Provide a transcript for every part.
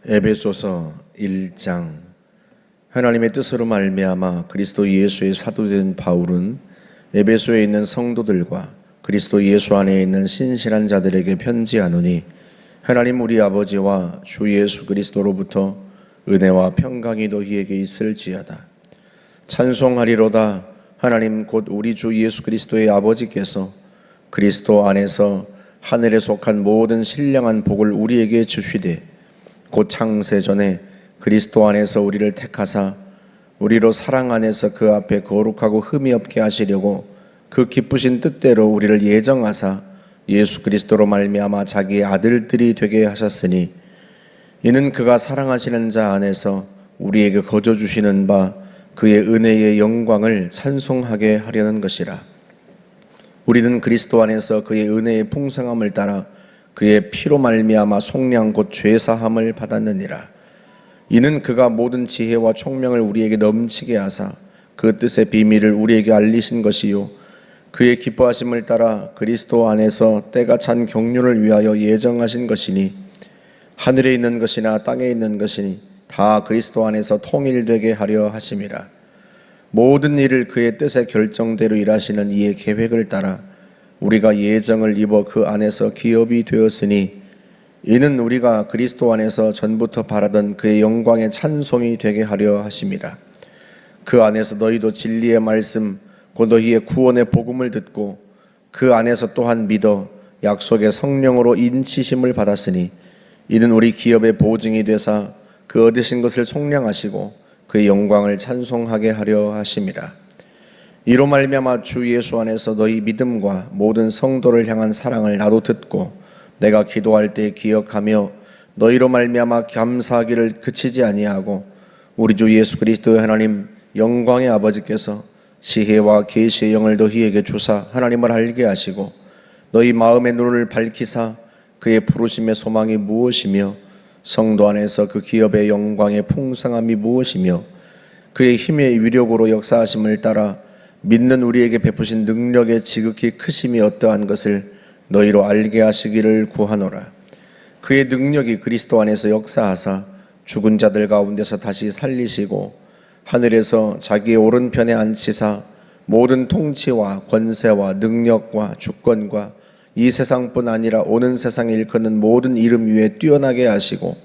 에베소서 1장. 하나님의 뜻으로 말미암아 그리스도 예수의 사도된 바울은 에베소에 있는 성도들과 그리스도 예수 안에 있는 신실한 자들에게 편지하노니, 하나님 우리 아버지와 주 예수 그리스도로부터 은혜와 평강이 너희에게 있을지어다. 찬송하리로다. 하나님 곧 우리 주 예수 그리스도의 아버지께서 그리스도 안에서 하늘에 속한 모든 신령한 복을 우리에게 주시되, 곧 창세 전에 그리스도 안에서 우리를 택하사 우리로 사랑 안에서 그 앞에 거룩하고 흠이 없게 하시려고 그 기쁘신 뜻대로 우리를 예정하사 예수 그리스도로 말미암아 자기의 아들들이 되게 하셨으니, 이는 그가 사랑하시는 자 안에서 우리에게 거저 주시는 바 그의 은혜의 영광을 찬송하게 하려는 것이라. 우리는 그리스도 안에서 그의 은혜의 풍성함을 따라 그의 피로 말미암아 속량 곧 죄사함을 받았느니라. 이는 그가 모든 지혜와 총명을 우리에게 넘치게 하사 그 뜻의 비밀을 우리에게 알리신 것이요, 그의 기뻐하심을 따라 그리스도 안에서 때가 찬 경륜을 위하여 예정하신 것이니, 하늘에 있는 것이나 땅에 있는 것이니 다 그리스도 안에서 통일되게 하려 하심이라. 모든 일을 그의 뜻의 결정대로 일하시는 이의 계획을 따라 우리가 예정을 입어 그 안에서 기업이 되었으니, 이는 우리가 그리스도 안에서 전부터 바라던 그의 영광의 찬송이 되게 하려 하심이라. 그 안에서 너희도 진리의 말씀 곧 너희의 구원의 복음을 듣고 그 안에서 또한 믿어 약속의 성령으로 인치심을 받았으니, 이는 우리 기업의 보증이 되사 그 얻으신 것을 속량하시고 그의 영광을 찬송하게 하려 하심이라. 이로 말미암아 주 예수 안에서 너희 믿음과 모든 성도를 향한 사랑을 나도 듣고 내가 기도할 때 기억하며 너희로 말미암아 감사하기를 그치지 아니하고, 우리 주 예수 그리스도의 하나님 영광의 아버지께서 지혜와 계시의 영을 너희에게 주사 하나님을 알게 하시고 너희 마음의 눈을 밝히사 그의 부르심의 소망이 무엇이며 성도 안에서 그 기업의 영광의 풍성함이 무엇이며 그의 힘의 위력으로 역사하심을 따라 믿는 우리에게 베푸신 능력의 지극히 크심이 어떠한 것을 너희로 알게 하시기를 구하노라. 그의 능력이 그리스도 안에서 역사하사 죽은 자들 가운데서 다시 살리시고 하늘에서 자기의 오른편에 앉히사 모든 통치와 권세와 능력과 주권과 이 세상뿐 아니라 오는 세상에 일컫는 모든 이름 위에 뛰어나게 하시고,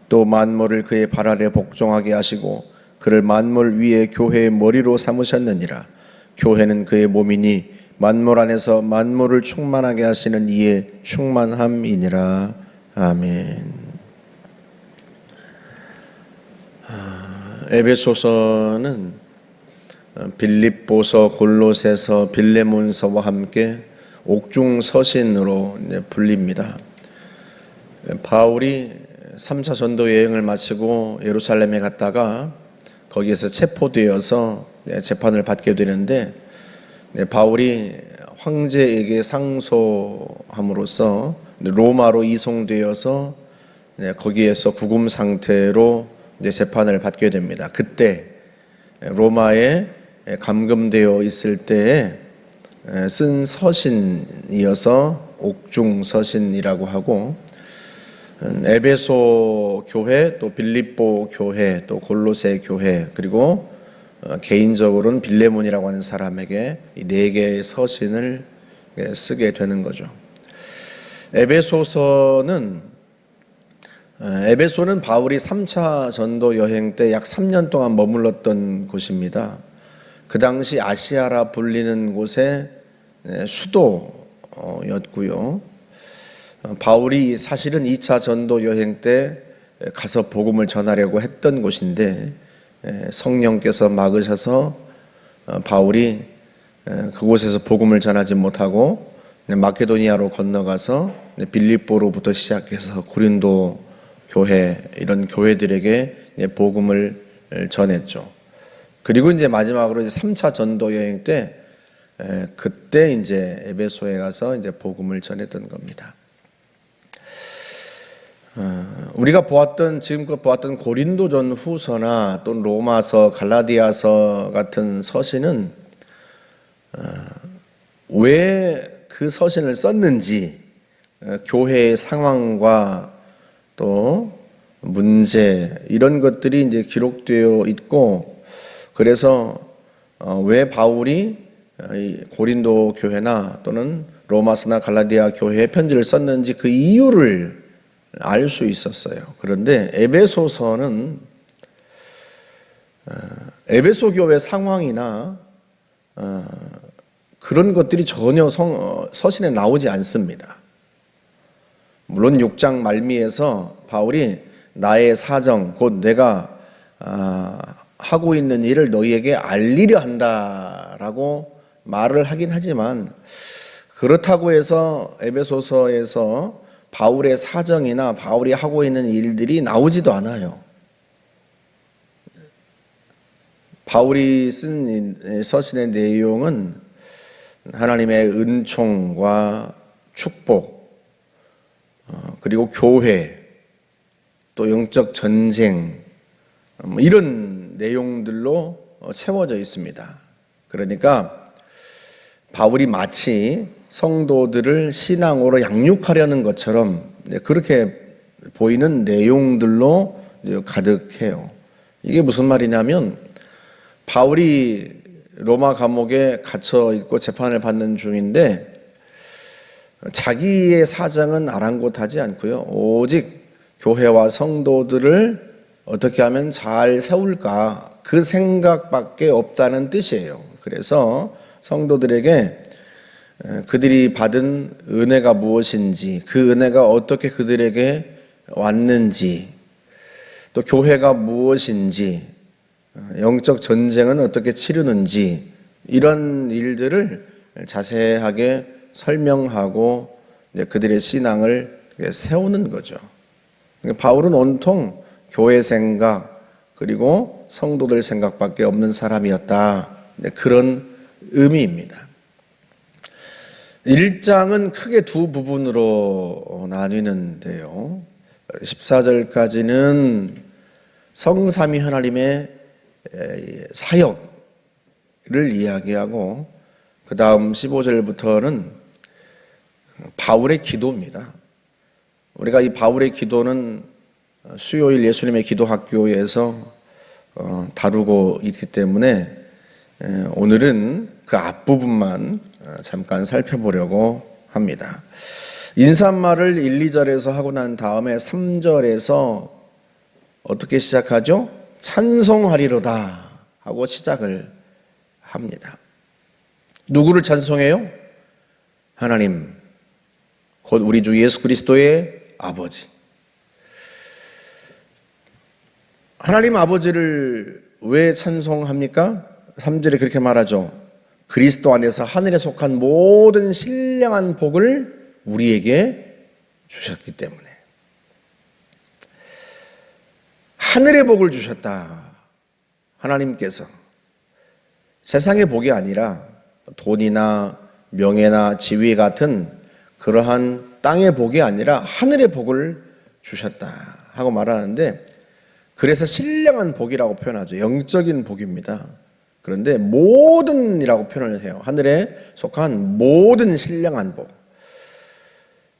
또 만물을 그의 발 아래 복종하게 하시고 그를 만물 위에 교회의 머리로 삼으셨느니라. 교회는 그의 몸이니 만물 안에서 만물을 충만하게 하시는 이의 충만함이니라. 아멘. 에베소서는 빌립보서, 골로새서, 빌레몬서와 함께 옥중서신으로 불립니다. 바울이 3차 전도 여행을 마치고 예루살렘에 갔다가 거기에서 체포되어서 재판을 받게 되는데, 바울이 황제에게 상소함으로써 로마로 이송되어서 거기에서 구금 상태로 재판을 받게 됩니다. 그때 로마에 감금되어 있을 때에 쓴 서신이어서 옥중서신이라고 하고, 에베소 교회, 또 빌립보 교회, 또 골로새 교회, 그리고 개인적으로는 빌레몬이라고 하는 사람에게 이 4개의 서신을 쓰게 되는 거죠. 에베소는 바울이 3차 전도 여행 때 약 3년 동안 머물렀던 곳입니다. 그 당시 아시아라 불리는 곳의 수도였고요. 바울이 사실은 2차 전도 여행 때 가서 복음을 전하려고 했던 곳인데 성령께서 막으셔서 바울이 그곳에서 복음을 전하지 못하고 마케도니아로 건너가서 빌립보로부터 시작해서 고린도 교회, 이런 교회들에게 복음을 전했죠. 그리고 이제 마지막으로 3차 전도 여행 때 그때 이제 에베소에 가서 이제 복음을 전했던 겁니다. 우리가 지금껏 보았던 고린도전 후서나 또 로마서, 갈라디아서 같은 서신은 왜 그 서신을 썼는지, 교회의 상황과 또 문제 이런 것들이 이제 기록되어 있고, 그래서 왜 바울이 고린도 교회나 또는 로마서나 갈라디아 교회에 편지를 썼는지 그 이유를 알 수 있었어요. 그런데 에베소서는 에베소 교회 상황이나 그런 것들이 전혀 서신에 나오지 않습니다. 물론 6장 말미에서 바울이 나의 사정, 곧 내가 하고 있는 일을 너희에게 알리려 한다라고 말을 하긴 하지만, 그렇다고 해서 에베소서에서 바울의 사정이나 바울이 하고 있는 일들이 나오지도 않아요. 바울이 쓴 서신의 내용은 하나님의 은총과 축복, 그리고 교회, 또 영적 전쟁, 이런 내용들로 채워져 있습니다. 그러니까 바울이 마치 성도들을 신앙으로 양육하려는 것처럼 그렇게 보이는 내용들로 가득해요. 이게 무슨 말이냐면, 바울이 로마 감옥에 갇혀 있고 재판을 받는 중인데 자기의 사정은 아랑곳하지 않고요, 오직 교회와 성도들을 어떻게 하면 잘 세울까, 그 생각밖에 없다는 뜻이에요. 그래서 성도들에게 그들이 받은 은혜가 무엇인지, 그 은혜가 어떻게 그들에게 왔는지, 또 교회가 무엇인지, 영적 전쟁은 어떻게 치르는지, 이런 일들을 자세하게 설명하고 그들의 신앙을 세우는 거죠. 바울은 온통 교회 생각 그리고 성도들 생각밖에 없는 사람이었다, 그런 의미입니다. 1장은 크게 두 부분으로 나뉘는데요, 14절까지는 성삼위 하나님의 사역을 이야기하고, 그 다음 15절부터는 바울의 기도입니다. 우리가 이 바울의 기도는 수요일 예수님의 기도학교에서 다루고 있기 때문에 오늘은 그 앞부분만 잠깐 살펴보려고 합니다. 인사말을 1, 2절에서 하고 난 다음에 3절에서 어떻게 시작하죠? 찬송하리로다 하고 시작을 합니다. 누구를 찬송해요? 하나님, 곧 우리 주 예수 그리스도의 아버지. 하나님 아버지를 왜 찬송합니까? 3절에 그렇게 말하죠. 그리스도 안에서 하늘에 속한 모든 신령한 복을 우리에게 주셨기 때문에. 하늘의 복을 주셨다. 하나님께서 세상의 복이 아니라 돈이나 명예나 지위 같은 그러한 땅의 복이 아니라 하늘의 복을 주셨다 하고 말하는데, 그래서 신령한 복이라고 표현하죠. 영적인 복입니다. 그런데 모든이라고 표현을 해요. 하늘에 속한 모든 신령한 복.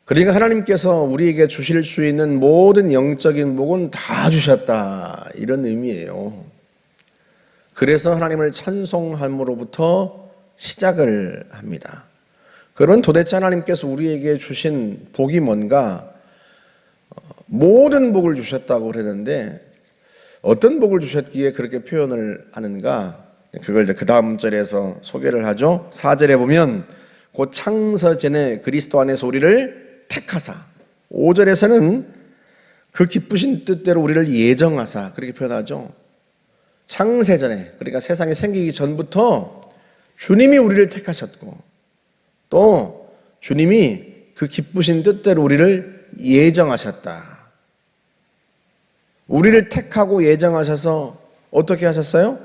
그러니까 하나님께서 우리에게 주실 수 있는 모든 영적인 복은 다 주셨다, 이런 의미예요. 그래서 하나님을 찬송함으로부터 시작을 합니다. 그런 도대체 하나님께서 우리에게 주신 복이 뭔가? 모든 복을 주셨다고 그랬는데 어떤 복을 주셨기에 그렇게 표현을 하는가? 그걸 그 다음 절에서 소개를 하죠. 4절에 보면 곧 창세 전에 그리스도 안에서 우리를 택하사, 5절에서는 그 기쁘신 뜻대로 우리를 예정하사, 그렇게 표현하죠. 창세 전에, 그러니까 세상이 생기기 전부터 주님이 우리를 택하셨고, 또 주님이 그 기쁘신 뜻대로 우리를 예정하셨다. 우리를 택하고 예정하셔서 어떻게 하셨어요?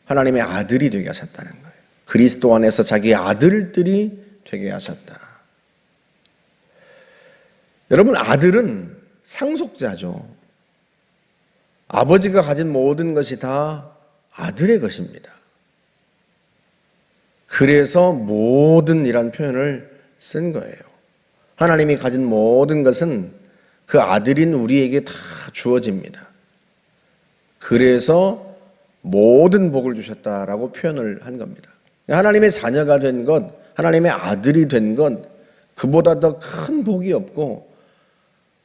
하나님의 아들이 되게 하셨다는 거예요. 그리스도 안에서 자기의 아들들이 되게 하셨다. 여러분, 아들은 상속자죠. 아버지가 가진 모든 것이 다 아들의 것입니다. 그래서 모든이란 표현을 쓴 거예요. 하나님이 가진 모든 것은 그 아들인 우리에게 다 주어집니다. 그래서 모든 복을 주셨다라고 표현을 한 겁니다. 하나님의 자녀가 된 것, 하나님의 아들이 된 것, 그보다 더 큰 복이 없고,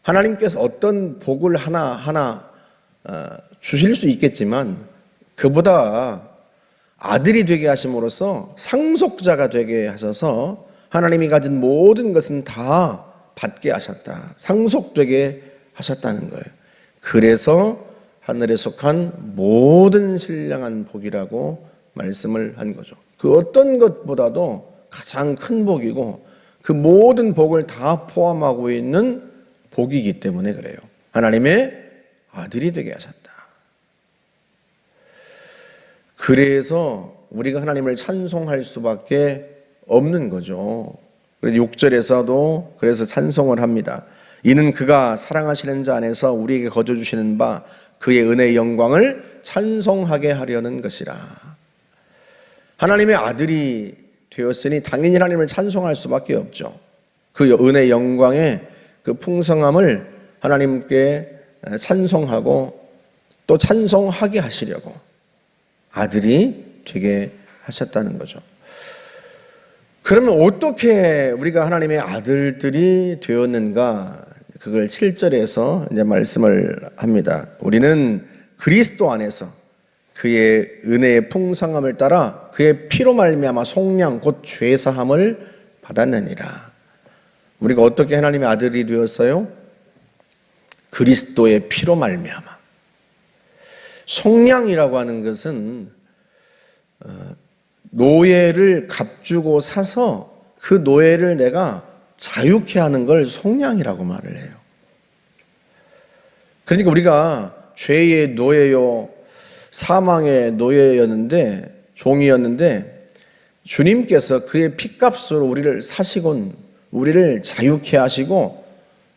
하나님께서 어떤 복을 하나하나 주실 수 있겠지만 그보다 아들이 되게 하심으로써 상속자가 되게 하셔서 하나님이 가진 모든 것은 다 받게 하셨다. 상속되게 하셨다는 거예요. 그래서 하늘에 속한 모든 신령한 복이라고 말씀을 한 거죠. 그 어떤 것보다도 가장 큰 복이고 그 모든 복을 다 포함하고 있는 복이기 때문에 그래요. 하나님의 아들이 되게 하셨다. 그래서 우리가 하나님을 찬송할 수밖에 없는 거죠. 6절에서도 그래서 찬송을 합니다. 이는 그가 사랑하시는 자 안에서 우리에게 거저 주시는 바 그의 은혜의 영광을 찬송하게 하려는 것이라. 하나님의 아들이 되었으니 당연히 하나님을 찬송할 수밖에 없죠. 그 은혜의 영광의 그 풍성함을 하나님께 찬송하고 또 찬송하게 하시려고 아들이 되게 하셨다는 거죠. 그러면 어떻게 우리가 하나님의 아들들이 되었는가? 그걸 7절에서 이제 말씀을 합니다. 우리는 그리스도 안에서 그의 은혜의 풍성함을 따라 그의 피로 말미암아 속량 곧 죄사함을 받았느니라. 우리가 어떻게 하나님의 아들이 되었어요? 그리스도의 피로 말미암아. 속량이라고 하는 것은 노예를 값주고 사서 그 노예를 내가 자유케 하는 걸 속량이라고 말을 해요. 그러니까 우리가 죄의 노예요, 사망의 노예였는데, 종이었는데 주님께서 그의 피값으로 우리를 사시곤 우리를 자유케 하시고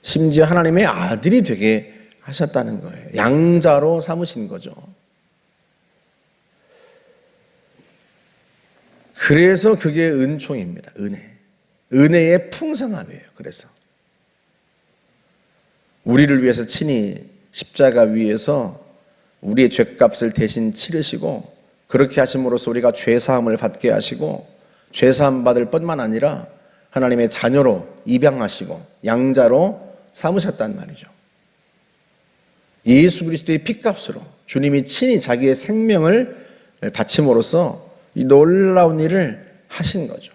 심지어 하나님의 아들이 되게 하셨다는 거예요. 양자로 삼으신 거죠. 그래서 그게 은총입니다. 은혜의 풍성함이에요. 그래서 우리를 위해서 친히 십자가 위에서 우리의 죄값을 대신 치르시고 그렇게 하심으로써 우리가 죄사함을 받게 하시고 죄사함 받을 뿐만 아니라 하나님의 자녀로 입양하시고 양자로 삼으셨단 말이죠. 예수 그리스도의 피값으로 주님이 친히 자기의 생명을 바침으로써 이 놀라운 일을 하신 거죠.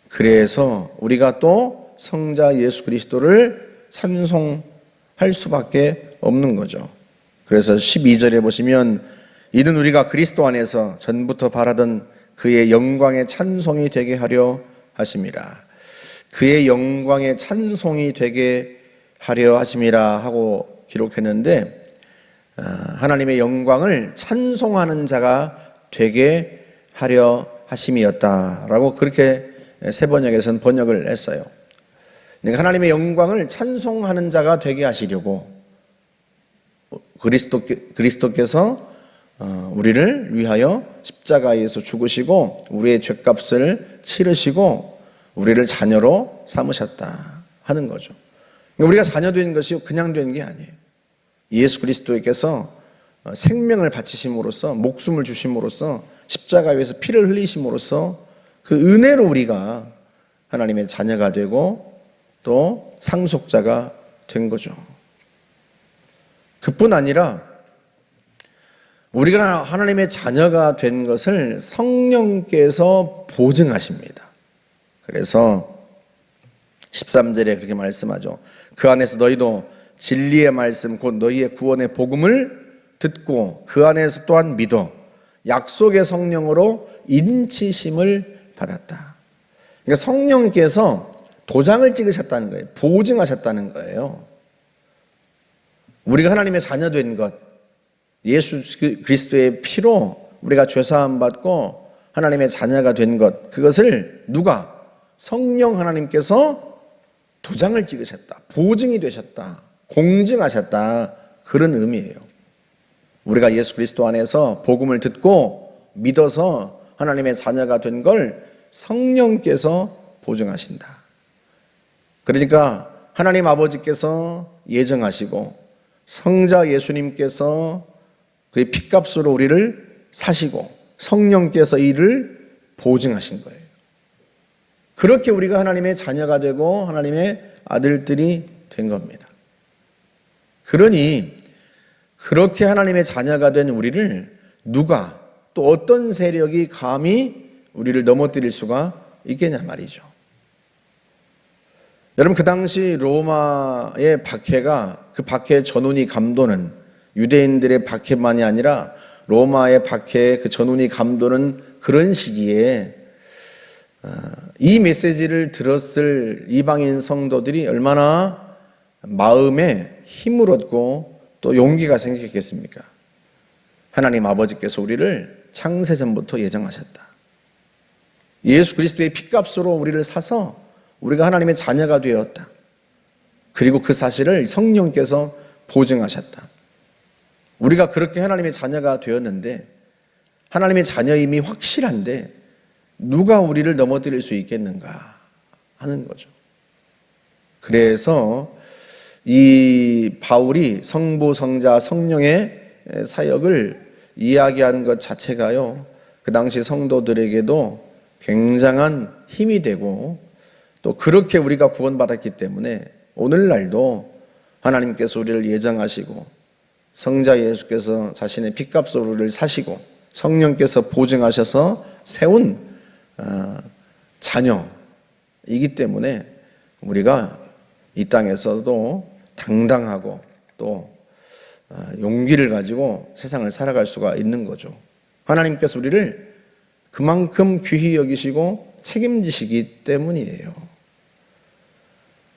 그래서 우리가 또 성자 예수 그리스도를 찬송할 수밖에 없는 거죠. 그래서 12절에 보시면 이는 우리가 그리스도 안에서 전부터 바라던 그의 영광의 찬송이 되게 하려 하심이라. 그의 영광의 찬송이 되게 하려 하심이라 하고 기록했는데 하나님의 영광을 찬송하는 자가 되게 하려 하심이었다라고 그렇게 세 번역에서는 번역을 했어요. 그러니까 하나님의 영광을 찬송하는 자가 되게 하시려고 그리스도께서 우리를 위하여 십자가에서 죽으시고 우리의 죄값을 치르시고 우리를 자녀로 삼으셨다 하는 거죠. 우리가 자녀 된 것이 그냥 된 게 아니에요. 예수 그리스도께서 생명을 바치심으로써 목숨을 주심으로써 십자가 위에서 피를 흘리심으로써 그 은혜로 우리가 하나님의 자녀가 되고 또 상속자가 된 거죠. 그뿐 아니라 우리가 하나님의 자녀가 된 것을 성령께서 보증하십니다. 그래서 13절에 그렇게 말씀하죠. 그 안에서 너희도 진리의 말씀 곧 너희의 구원의 복음을 듣고 그 안에서 또한 믿어 약속의 성령으로 인치심을 받았다. 그러니까 성령께서 도장을 찍으셨다는 거예요. 보증하셨다는 거예요. 우리가 하나님의 자녀 된 것, 예수 그리스도의 피로 우리가 죄사함 받고 하나님의 자녀가 된 것, 그것을 누가? 성령 하나님께서 도장을 찍으셨다. 보증이 되셨다. 공증하셨다. 그런 의미예요. 우리가 예수 그리스도 안에서 복음을 듣고 믿어서 하나님의 자녀가 된 걸 성령께서 보증하신다. 그러니까 하나님 아버지께서 예정하시고 성자 예수님께서 그의 핏값으로 우리를 사시고 성령께서 이를 보증하신 거예요. 그렇게 우리가 하나님의 자녀가 되고 하나님의 아들들이 된 겁니다. 그러니 그렇게 하나님의 자녀가 된 우리를 누가 또 어떤 세력이 감히 우리를 넘어뜨릴 수가 있겠냐 말이죠. 여러분, 그 당시 로마의 박해가, 그 박해의 전운이 감도는 유대인들의 박해만이 아니라 로마의 박해의 그 전운이 감도는 그런 시기에 이 메시지를 들었을 이방인 성도들이 얼마나 마음에 힘을 얻고 또 용기가 생겼겠습니까? 하나님 아버지께서 우리를 창세전부터 예정하셨다. 예수 그리스도의 핏값으로 우리를 사서 우리가 하나님의 자녀가 되었다. 그리고 그 사실을 성령께서 보증하셨다. 우리가 그렇게 하나님의 자녀가 되었는데, 하나님의 자녀임이 확실한데 누가 우리를 넘어뜨릴 수 있겠는가 하는 거죠. 그래서 이 바울이 성부, 성자, 성령의 사역을 이야기한 것 자체가요, 그 당시 성도들에게도 굉장한 힘이 되고, 또 그렇게 우리가 구원받았기 때문에 오늘날도 하나님께서 우리를 예정하시고 성자 예수께서 자신의 핏값으로 우리를 사시고 성령께서 보증하셔서 세운 자녀이기 때문에 우리가 이 땅에서도 당당하고 또 용기를 가지고 세상을 살아갈 수가 있는 거죠. 하나님께서 우리를 그만큼 귀히 여기시고 책임지시기 때문이에요.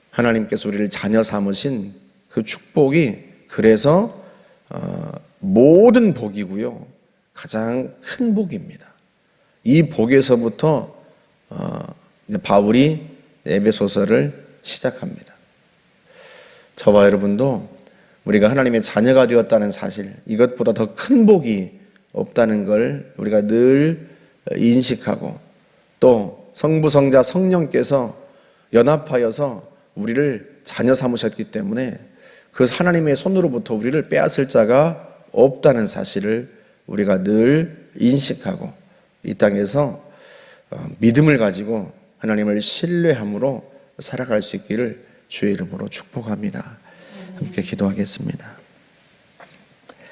하나님께서 우리를 자녀 삼으신 그 축복이 그래서 모든 복이고요, 가장 큰 복입니다. 이 복에서부터 바울이 에베소서를 시작합니다. 저와 여러분도 우리가 하나님의 자녀가 되었다는 사실, 이것보다 더 큰 복이 없다는 걸 우리가 늘 인식하고, 또 성부, 성자, 성령께서 연합하여서 우리를 자녀 삼으셨기 때문에 그 하나님의 손으로부터 우리를 빼앗을 자가 없다는 사실을 우리가 늘 인식하고 이 땅에서 믿음을 가지고 하나님을 신뢰함으로 살아갈 수 있기를 주의 이름으로 축복합니다. 함께 기도하겠습니다.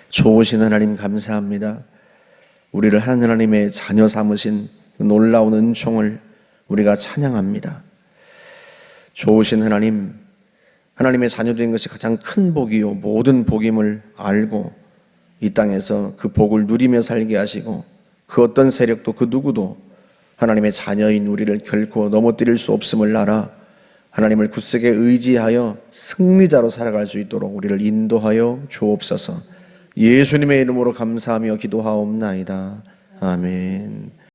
좋으신 하나님 감사합니다. 우리를 하나님의 자녀 삼으신 그 놀라운 은총을 우리가 찬양합니다. 좋으신 하나님, 하나님의 자녀된 것이 가장 큰 복이요 모든 복임을 알고 이 땅에서 그 복을 누리며 살게 하시고, 그 어떤 세력도 그 누구도 하나님의 자녀인 우리를 결코 넘어뜨릴 수 없음을 알아 하나님을 굳세게 의지하여 승리자로 살아갈 수 있도록 우리를 인도하여 주옵소서. 예수님의 이름으로 감사하며 기도하옵나이다. 아멘.